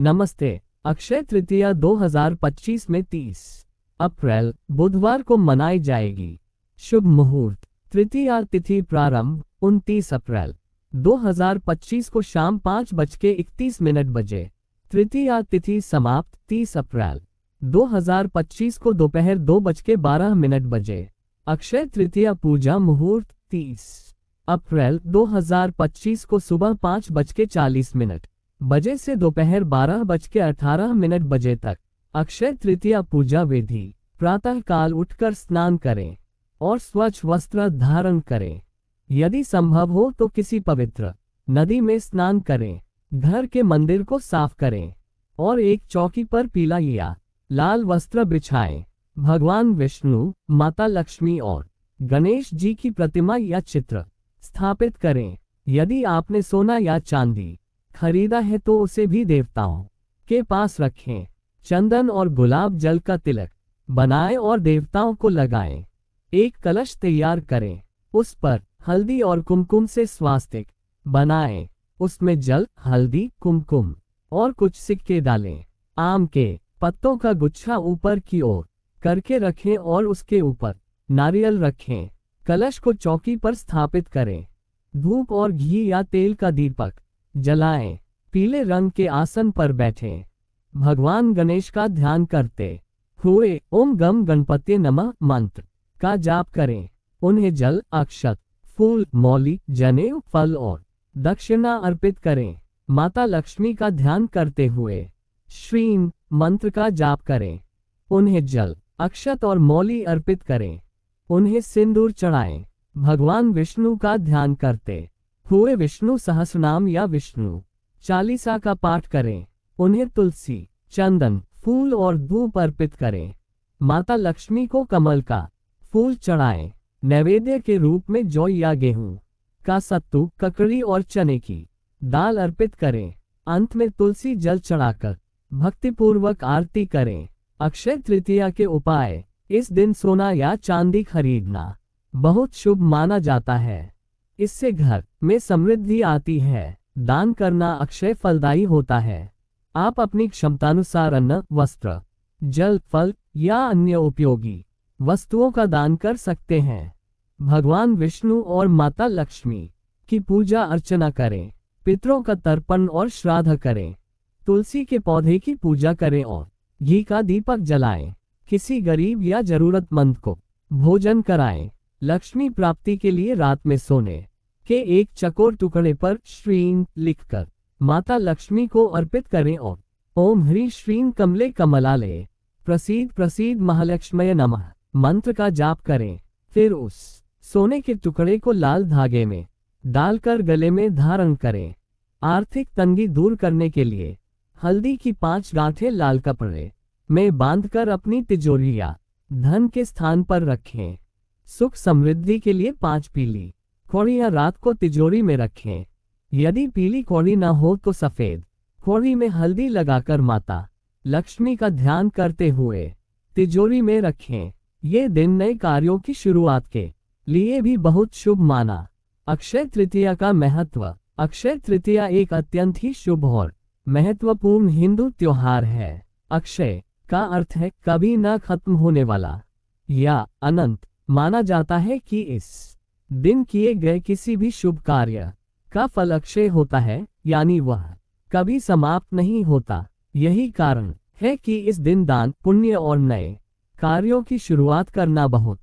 नमस्ते। अक्षय तृतीया 2025 में 30 अप्रैल बुधवार को मनाई जाएगी। शुभ मुहूर्त। तृतीया तिथि प्रारंभ 29 अप्रैल 2025 को शाम 5:31 बजे। तृतीया तिथि समाप्त 30 अप्रैल 2025 को दोपहर 2:12 बजे। अक्षय तृतीया पूजा मुहूर्त 30 अप्रैल 2025 को सुबह 5:40 बजे से दोपहर 12:18 बजे तक। अक्षय तृतीया पूजा विधि। प्रातः काल उठकर स्नान करें और स्वच्छ वस्त्र धारण करें। यदि संभव हो तो किसी पवित्र नदी में स्नान करें। घर के मंदिर को साफ करें और एक चौकी पर पीला या लाल वस्त्र बिछाएं। भगवान विष्णु, माता लक्ष्मी और गणेश जी की प्रतिमा या चित्र स्थापित करें। यदि आपने सोना या चांदी खरीदा है तो उसे भी देवताओं के पास रखें। चंदन और गुलाब जल का तिलक बनाएं और देवताओं को लगाएं। एक कलश तैयार करें, उस पर हल्दी और कुमकुम से स्वास्तिक बनाएं। उसमें जल, हल्दी, कुमकुम और कुछ सिक्के डालें। आम के पत्तों का गुच्छा ऊपर की ओर करके रखें और उसके ऊपर नारियल रखें। कलश को चौकी पर स्थापित करें। धूप और घी या तेल का दीपक जलाएं। पीले रंग के आसन पर बैठें। भगवान गणेश का ध्यान करते हुए ओम गम गणपति नमः मंत्र का जाप करें। उन्हें जल, अक्षत, फूल, मौली, जनेऊ, फल और दक्षिणा अर्पित करें। माता लक्ष्मी का ध्यान करते हुए श्रीं मंत्र का जाप करें। उन्हें जल, अक्षत और मौली अर्पित करें। उन्हें सिंदूर चढ़ाएं। भगवान विष्णु का ध्यान करते हुए विष्णु सहस्रनाम या विष्णु चालीसा का पाठ करें। उन्हें तुलसी, चंदन, फूल और धूप अर्पित करें। माता लक्ष्मी को कमल का फूल चढ़ाएं। नैवेद्य के रूप में जौ या गेहूं का सत्तू, ककड़ी और चने की दाल अर्पित करें। अंत में तुलसी जल चढ़ाकर भक्तिपूर्वक आरती करें। अक्षय तृतीया के उपाय। इस दिन सोना या चांदी खरीदना बहुत शुभ माना जाता है। इससे घर में समृद्धि आती है। दान करना अक्षय फलदायी होता है। आप अपनी क्षमतानुसार अन्न, वस्त्र, जल, फल या अन्य उपयोगी वस्तुओं का दान कर सकते हैं। भगवान विष्णु और माता लक्ष्मी की पूजा अर्चना करें। पितरों का तर्पण और श्राद्ध करें। तुलसी के पौधे की पूजा करें और घी का दीपक जलाएं। किसी गरीब या जरूरतमंद को भोजन कराएं। लक्ष्मी प्राप्ति के लिए रात में सोने के एक चकोर टुकड़े पर श्रीं लिखकर माता लक्ष्मी को अर्पित करें और ओम ह्रीं श्रीं कमले कमलाले प्रसीद प्रसीद महालक्ष्मय नमः मंत्र का जाप करें। फिर उस सोने के टुकड़े को लाल धागे में डालकर गले में धारण करें। आर्थिक तंगी दूर करने के लिए हल्दी की 5 गांठें लाल कपड़े में बांधकर अपनी तिजोरी या धन के स्थान पर रखें। सुख समृद्धि के लिए 5 पीली कौड़ियां रात को तिजोरी में रखें। यदि पीली कौड़ी न हो तो सफेद कौड़ी में हल्दी लगाकर माता लक्ष्मी का ध्यान करते हुए तिजोरी में रखें। ये दिन नए कार्यों की शुरुआत के लिए भी बहुत शुभ माना। अक्षय तृतीया का महत्व। अक्षय तृतीया एक अत्यंत ही शुभ और महत्वपूर्ण हिंदू त्योहार है। अक्षय का अर्थ है कभी न खत्म होने वाला या अनंत। माना जाता है कि इस दिन किए गए किसी भी शुभ कार्य का फल अक्षय होता है, यानी वह कभी समाप्त नहीं होता। यही कारण है कि इस दिन दान, पुण्य और नए कार्यों की शुरुआत करना बहुत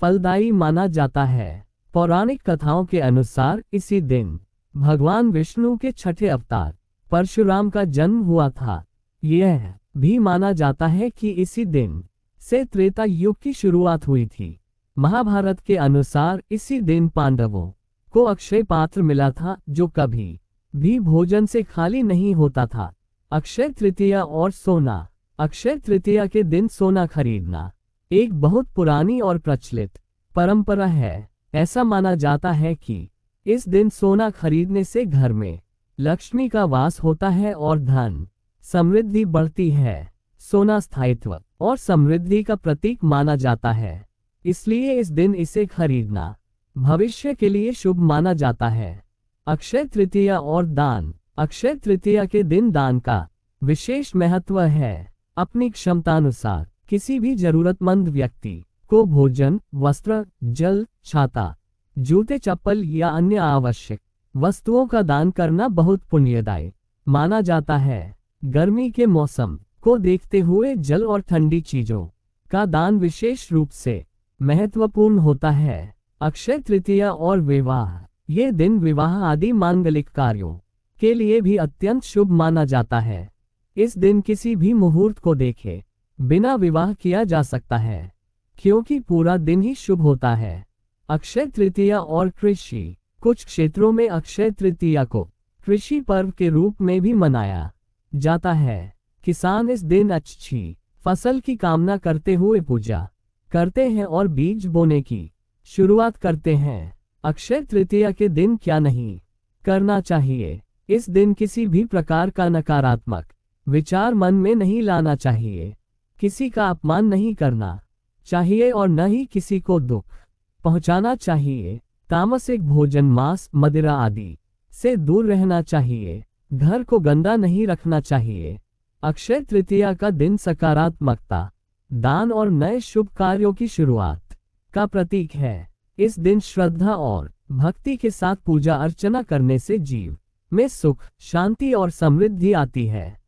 फलदायी माना जाता है। पौराणिक कथाओं के अनुसार इसी दिन भगवान विष्णु के छठे अवतार परशुराम का जन्म हुआ था। यह भी माना जाता है कि इसी दिन से त्रेता युग की शुरुआत हुई थी। महाभारत के अनुसार इसी दिन पांडवों को अक्षय पात्र मिला था, जो कभी भी भोजन से खाली नहीं होता था। अक्षय तृतीया और सोना। अक्षय तृतीया के दिन सोना खरीदना एक बहुत पुरानी और प्रचलित परंपरा है। ऐसा माना जाता है कि इस दिन सोना खरीदने से घर में लक्ष्मी का वास होता है और धन समृद्धि बढ़ती है। सोना स्थायित्व और समृद्धि का प्रतीक माना जाता है, इसलिए इस दिन इसे खरीदना भविष्य के लिए शुभ माना जाता है। अक्षय तृतीया और दान। अक्षय तृतीया के दिन दान का विशेष महत्व है। अपनी क्षमतानुसार किसी भी जरूरतमंद व्यक्ति को भोजन, वस्त्र, जल, छाता, जूते, चप्पल या अन्य आवश्यक वस्तुओं का दान करना बहुत पुण्यदायी माना जाता है। गर्मी के मौसम को देखते हुए जल और ठंडी चीजों का दान विशेष रूप से महत्वपूर्ण होता है। अक्षय तृतीया और विवाह, ये दिन विवाह आदि मांगलिक कार्यों के लिए भी अत्यंत शुभ माना जाता है। इस दिन किसी भी मुहूर्त को देखे बिना विवाह किया जा सकता है, क्योंकि पूरा दिन ही शुभ होता है। अक्षय तृतीया और कृषि, कुछ क्षेत्रों में अक्षय तृतीया को कृषि पर्व के रूप में भी मनाया जाता है। किसान इस दिन अच्छी फसल की कामना करते हुए पूजा करते हैं और बीज बोने की शुरुआत करते हैं। अक्षय तृतीया के दिन क्या नहीं करना चाहिए? इस दिन किसी भी प्रकार का नकारात्मक विचार मन में नहीं लाना चाहिए। किसी का अपमान नहीं करना चाहिए और न ही किसी को दुख पहुंचाना चाहिए। तामसिक भोजन, मांस, मदिरा आदि से दूर रहना चाहिए। घर को गंदा नहीं रखना चाहिए। अक्षय तृतीया का दिन सकारात्मकता, दान और नए शुभ कार्यों की शुरुआत का प्रतीक है। इस दिन श्रद्धा और भक्ति के साथ पूजा अर्चना करने से जीव में सुख, शांति और समृद्धि आती है।